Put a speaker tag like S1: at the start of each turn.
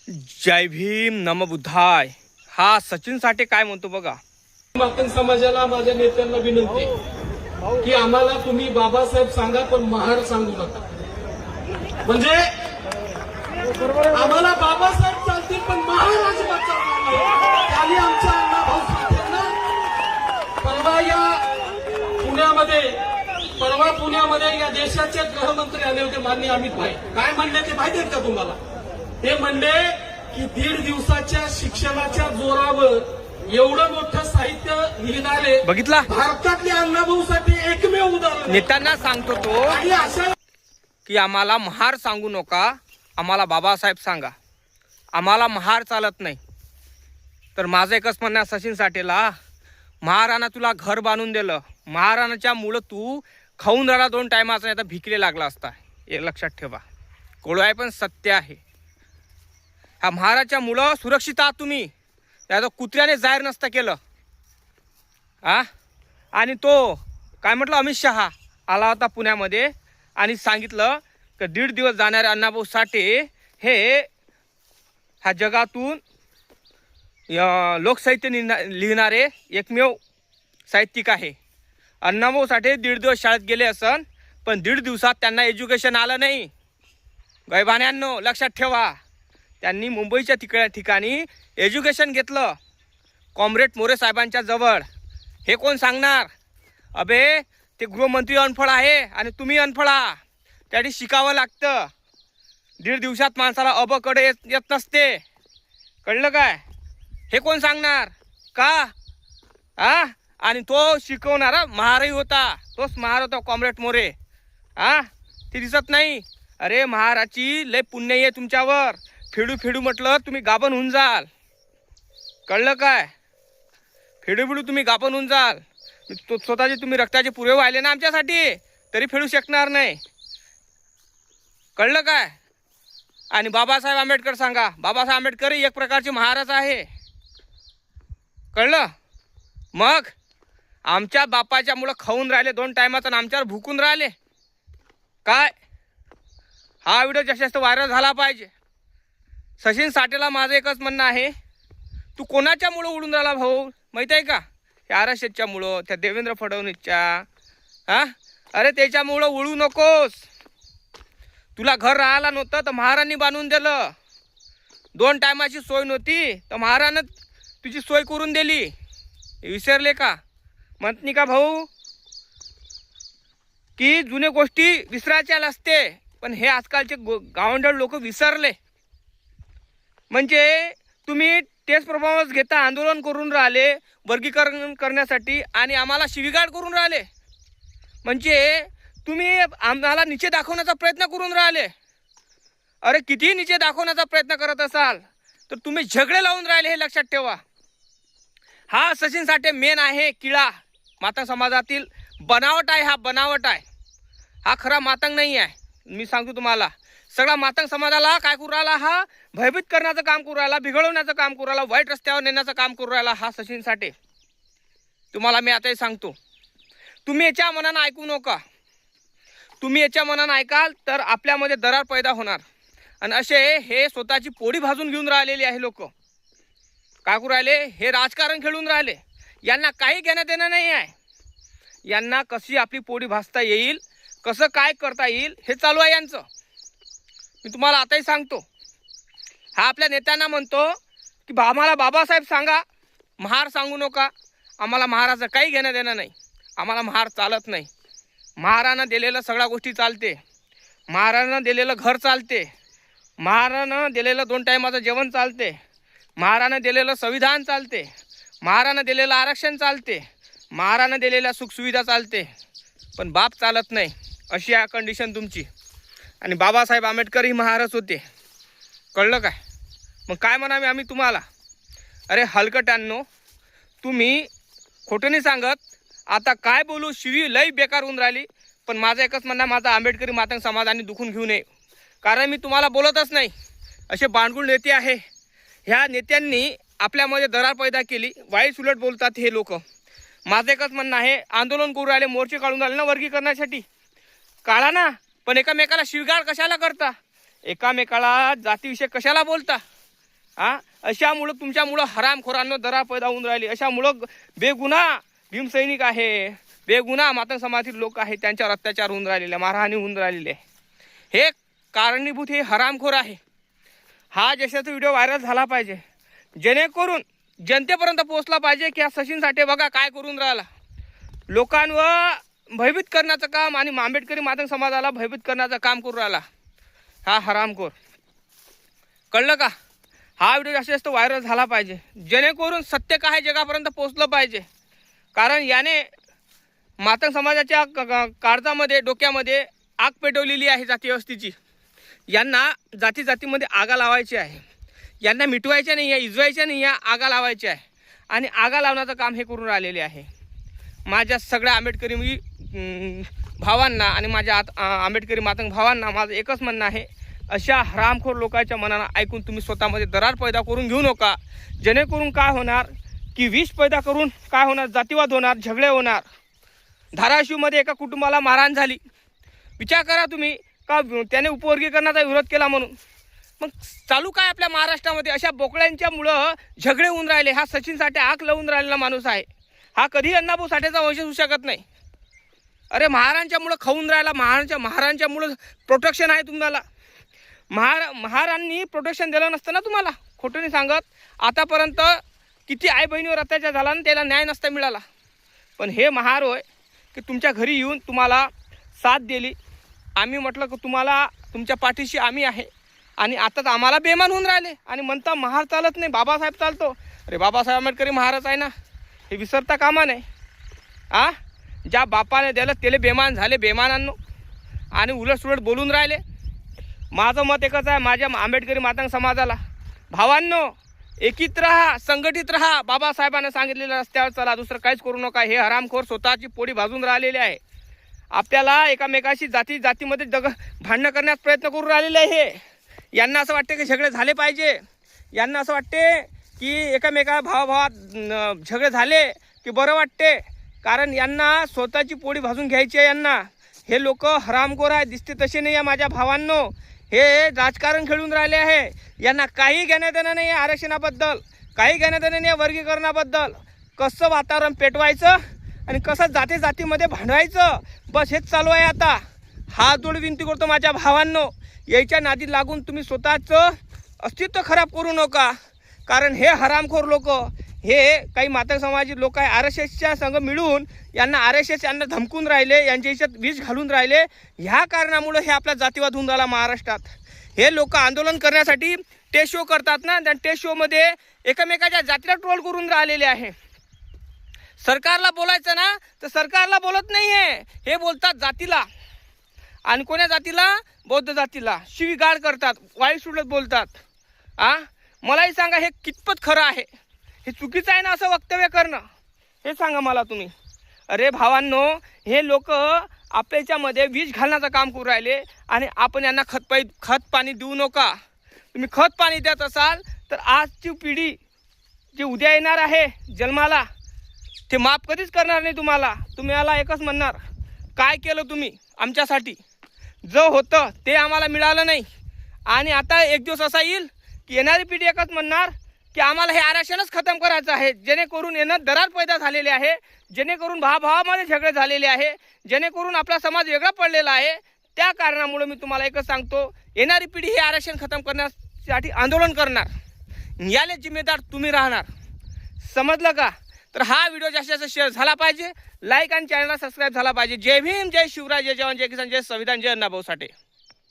S1: जय भीम नम बुद्धाय. हा सचिन साठे काय म्हणतो बघा.
S2: मातंग समाजाला माझ्या नेत्यांना विनंती आहे की आम्हाला तुम्ही बाबासाहेब सांगा पण महार सांगू नका. म्हणजे आम्हाला बाबासाहेब चालतील पण महार अजिबात चालणार नाही. खाली आमच्या अण्णाभाऊ साठेंना परवा पुण्यामध्ये या देशाचे गृहमंत्री आले होते माननीय अमित भाई. काय म्हणले ते माहिती आहे का तुम्हाला? ते म्हणले की 1.5 दिवसाच्या शिक्षणाच्या जोरावर एवढं मोठं साहित्य लिहिणारे
S1: बघितला
S2: भारतातले अण्णाभाऊसाठी एकमेव उदाहरण.
S1: नेत्यांना सांगतो तो
S2: आणि अशा
S1: की आम्हाला महार सांगू नका, आम्हाला बाबासाहेब सांगा. आम्हाला महार चालत नाही. तर माझं एकच म्हणणं आहे सचिन साठेला, महारानं तुला घर बांधून दिलं, महाराणाच्या मुलं तू खाऊन राहिला 2 टायमाचा, नाही तर भिकले लागला असता. हे लक्षात ठेवा. कोळू आहे पण सत्य आहे. ह्या महाराच्या मुलं सुरक्षित आहात तुम्ही. त्याचं कुत्र्याने जाहीर नसतं केलं. आणि तो काय म्हटलं, अमित शहा आला होता पुण्यामध्ये आणि सांगितलं की 1.5 दिवस जाणारे अण्णाभाऊ साठे हे ह्या जगातून लोकसाहित्य लिहिणारे एकमेव साहित्यिक आहे. अण्णाभाऊ साठे 1.5 दिवस शाळेत गेले असन, पण 1.5 दिवसात त्यांना एज्युकेशन आलं नाही. गैबान्यांनो लक्षात ठेवा. त्यांनी मुंबईच्या ठिकाणी एज्युकेशन घेतलं कॉम्रेड मोरे साहेबांच्या जवळ. हे कोण सांगणार? अबे ते गृहमंत्री अनफळ आहे आणि तुम्ही अनफळ आहात. त्यासाठी शिकावं लागतं. 1.5 दिवसात माणसाला अबकडे येत नसते. कळलं काय? हे कोण सांगणार का? आणि तो शिकवणारा महारही होता. तोच महार होता कॉम्रेड मोरे. ते दिसत नाही. अरे महाराची लय पुण्य आहे तुमच्यावर. फेडू म्हटलं तुम्ही गाभण होऊन जाल. कळलं काय? फेडू तुम्ही गाभण होऊन जाल. स्वतःचे तुम्ही रक्ताचे पुरावे व्हायले ना आमच्यासाठी, तरी फेडू शकणार नाही. कळलं काय? आणि बाबासाहेब आंबेडकर सांगा. बाबासाहेब आंबेडकर एक प्रकारचे महाराज आहे. कळलं? मग आमच्या बापाच्या मुलं खाऊन राहिले 2 टायमाचं आणि आमच्यावर भुकून राहिले काय? हा व्हिडिओ जास्तीत जास्त व्हायरल झाला पाहिजे. सचिन साठेला माझं एकच म्हणणं आहे, तू कोणाच्या मुळे उडून राहिला भाऊ माहिती आहे का? त्या आरक्षेच्या मुळं, त्या देवेंद्र फडणवीसच्या. अरे त्याच्यामुळं उडू नकोस. तुला घर राहायला नव्हतं तर महाराणी बांधून दिलं. 2 टायमाची सोय नव्हती तर महारानं तुझी सोय करून दिली. विसरले का? म्हणत का भाऊ की जुने गोष्टी विसरायच्या असते, पण हे आजकालचे गावंढळ लोक विसरले. म्हणजे तुम्ही टेस्ट परफॉर्मन्स घेता, आंदोलन करून राहिले वर्गीकरण करण्यासाठी आणि आम्हाला शिवीगाळ करून राहिले. म्हणजे तुम्ही आम्हाला नीचे दाखवण्याचा प्रयत्न करून राहिले. अरे किती नीचे दाखवण्याचा प्रयत्न करत असाल तर तुम्ही झगडे लावून राहिले, हे लक्षात ठेवा. हा सचिन साठे मेन आहे किळा. मातंग समाजातील बनावट आहे. हा बनावट आहे. हा खरा मातंग नाही आहे. मी सांगतो तुम्हाला, सगळा मातंग समाजाला काय करू राहिला, हा भयभीत करण्याचं काम करू राहिला, बिघडवण्याचं काम करू राहिला, वाईट रस्त्यावर नेण्याचं काम करू राहिला हा सचिन साठे. तुम्हाला मी आताही सांगतो, तुम्ही याच्या मनानं ऐकू नका. तुम्ही याच्या मनानं ऐकाल तर आपल्यामध्ये दरार पैदा होणार. आणि असे हे स्वतःची पोळी भाजून घेऊन राहिलेले आहे लोक. काय करू राहिले? हे राजकारण खेळून राहिले. यांना काही घेणं देणं नाही आहे. यांना कशी आपली पोळी भाजता येईल, कसं काय करता येईल हे चालू आहे यांचं. मी तुम्हाला आताही सांगतो. हा आपल्या नेत्यांना म्हणतो की आम्हाला बाबासाहेब सांगा, महार सांगू नका. आम्हाला महाराचं काही घेणं देणं नाही. आम्हाला महार चालत नाही. महारानं दिलेलं सगळ्या गोष्टी चालते. महारानं दिलेलं घर चालते. महारानं दिलेलं 2 टायमाचं जेवण चालते. महारानं दिलेलं संविधान चालते. महारानं दिलेलं आरक्षण चालते. महारानं दिलेल्या सुखसुविधा चालते. पण बाप चालत नाही. अशी आहे कंडिशन तुमची. आणि बाबासाहेब आंबेडकर ही महारच होते. कळलं काय? मग काय म्हणावे आम्ही तुम्हाला? अरे हलकट्यांनो, तुम्ही खोटं नाही सांगत. आता काय बोलू, शिवी लई बेकार होऊन राहिली. पण माझं एकच म्हणणं, माझा आंबेडकरी मातंग समाजाने दुखून घेऊ नये. कारण मी तुम्हाला बोलतच नाही. असे बांडगुळ नेते आहे. ह्या नेत्यांनी आपल्यामध्ये दरार पैदा केली. वाईट उलट बोलतात हे लोक. माझं एकच म्हणणं आहे, आंदोलन करू राहिले, मोर्चे काढून राहिले ना वर्गीकरणासाठी, काढा ना. पण एकामेकाला शिवीगाळ कशाला करता? एकामेकाला जातीविषयी कशाला बोलता? अशामुळं तुमच्यामुळं हरामखोरांना दरार पैदा होऊन राहिली. अशामुळं बेगुन्हा भीमसैनिक आहे, बेगुन्हा मातंग समाजातील लोक आहेत, त्यांच्यावर अत्याचार होऊन राहिलेले, मारहाणी होऊन राहिलेली आहे. हे कारणीभूत हे हरामखोर आहे. हा देशाचा व्हिडिओ व्हायरल झाला पाहिजे, जेणेकरून जनतेपर्यंत पोहोचला पाहिजे की हा सचिन साठे बघा काय करून राहिला. लोकांवर भयभीत करण्याचं काम आणि आंबेडकरी मातंग समाजाला भयभीत करण्याचं काम करून राहिला हा हरामखोर. कळलं का? हा व्हिडिओ जास्तीत जास्त व्हायरल झाला पाहिजे, जेणेकरून सत्य काय जगापर्यंत पोहोचलं पाहिजे. कारण याने मातंग समाजाच्या काळजामध्ये डोक्यामध्ये आग पेटवलेली आहे जाती व्यवस्थेची. यांना जाती जातीमध्ये आगा लावायची आहे, यांना मिटवायच्या नाही आहे, इजवायच्या नाही आहे, आगा लावायच्या आहे. आणि आगा लावण्याचं काम हे करून राहिलेले आहे. माझ्या सगळ्या आंबेडकरी भावांना आणि माझ्या आंबेडकरी मातंग भावांना माझं एकच म्हणणं आहे, अशा हरामखोर लोकांच्या मनाला ऐकून तुम्ही स्वतःमध्ये दरार पैदा करून घेऊ नका. जेणेकरून काय होणार की विष पैदा करून काय होणार, जातीवाद होणार, झगडे होणार. धाराशिवमध्ये एका कुटुंबाला मारहाण झाली. विचार करा तुम्ही का त्याने उपवर्गीकरणाचा विरोध केला म्हणून. मग चालू काय आपल्या महाराष्ट्रामध्ये अशा बोकड्यांच्यामुळं झगडे होऊन राहिले. हा सचिन साठे आग लावून राहिलेला माणूस आहे. हा कधी अण्णाभाऊ साठेचा वंशज होऊ शकत नाही. अरे महाराजांच्यामुळं खाऊन राहिला, महाराजांच्यामुळं प्रोटेक्शन आहे तुम्हाला. महाराजांनी प्रोटेक्शन दिलं नसतं ना तुम्हाला, खोटं नाही सांगत. आतापर्यंत किती आई बहिणीवर अत्याचार झाला ना, त्याला न्याय नसता मिळाला. पण हे महार होय की तुमच्या घरी येऊन तुम्हाला साथ दिली. आम्ही म्हटलं की तुम्हाला तुमच्या पाठीशी आम्ही आहे, आणि आताच आम्हाला बेमान होऊन राहिले आणि म्हणता महार चालत नाही, बाबासाहेब चालतो. अरे बाबासाहेब आंबेडकरी महाराज आहे ना, हे विसरता कामा नाही. ज्या बापाने द्यायला त्याला बेमान झाले बेमानांनो, आणि उलटसुलट बोलून राहिले. माझं मत एकच आहे माझ्या आंबेडकरी मातंग समाजाला, भावांनो एकीत राहा, संघटित राहा. बाबासाहेबांना सांगितलेलं रस्त्यावर चला, दुसरं काहीच करू नका. हे हरामखोर स्वतःची पोळी भाजून राहिलेले आहे. आपल्याला एकामेकाशी जातीमध्ये भांडणं करण्याचा प्रयत्न करून राहिलेले आहे. यांना असं वाटते की झगडे झाले पाहिजे, यांना असं वाटते की एकामेका भावाभावात झगडे झाले की बरं वाटते. कारण यांना स्वतःची पोळी भाजून घ्यायची आहे. यांना हे लोक हरामखोर आहे, दिसते तसे नाही आहे माझ्या भावांनो. हे राजकारण खेळून राहिले आहे. यांना काही घेणं देणं नाही आहे आरक्षणाबद्दल, काही घेणं देणं नाही आहे वर्गीकरणाबद्दल. कसं वातावरण पेटवायचं आणि कसं जातीमध्ये भांडवायचं, बस हेच चालू आहे आता. हात जोड विनंती करतो माझ्या भावांनो, याच्या नादी लागून तुम्ही स्वतःचं अस्तित्व खराब करू नका. कारण हे हरामखोर लोक, हे काही मातंग समाजाची लोक आहे, RSSच्या संघ मिळून यांना RSS यांना धमकून राहिले, यांच्या याच्यात विष घालून राहिले. ह्या कारणामुळे हे आपला जातीवाद होऊन राहिला महाराष्ट्रात. हे लोक आंदोलन करण्यासाठी टेस्ट शो करतात ना, त्या टेस्ट शोमध्ये एकमेकाच्या जातीला ट्रोल करून राहिलेले आहे. सरकारला बोलायचं ना तर सरकारला बोलत नाही आहे, हे बोलतात जातीला. आणि कोण्या जातीला? बौद्ध जातीला शिवीगाळ करतात, वाईट सुलट बोलतात. मलाही सांगा हे कितपत खरं आहे, हे चुकीचं आहे ना असं वक्तव्य करणं, हे सांगा मला तुम्ही. अरे भावांनो, हे लोक आपल्याच्यामध्ये विष घालण्याचं काम करू राहिले आणि आपण यांना खत पाणी देऊ नका. तुम्ही खत पाणी देत असाल तर आजची पिढी जी उद्या येणार आहे जन्माला, ते माफ कधीच करणार नाही तुम्हाला. तुम्हाला एकच म्हणणार, काय केलं तुम्ही आमच्यासाठी, जो होतं ते आम्हाला मिळालं नाही. आणि आता एक दिवस असा येईल की येणारी पिढी एकच म्हणणार की आम्हाला हे आरक्षणच खतम करायचं आहे. जेणेकरून येणं दरार पैदा झालेले आहे, जेणेकरून भावाभावामध्ये झगडे झालेले आहे, जेणेकरून आपला समाज वेगळा पडलेला आहे. त्या कारणामुळे मी तुम्हाला एकच सांगतो, येणारी पिढी हे आरक्षण खतम करण्यासाठी आंदोलन करणार. याले जिम्मेदार तुम्ही राहणार. समजलं का? तर हा व्हिडिओ जास्तीत जास्त शेअर झाला पाहिजे, लाईक आणि चॅनलला सबस्क्राईब झाला पाहिजे. जय भीम, जय शिवराय, जय जवान, जय किसान, जय संविधान, जय अण्णाभाऊ साठे.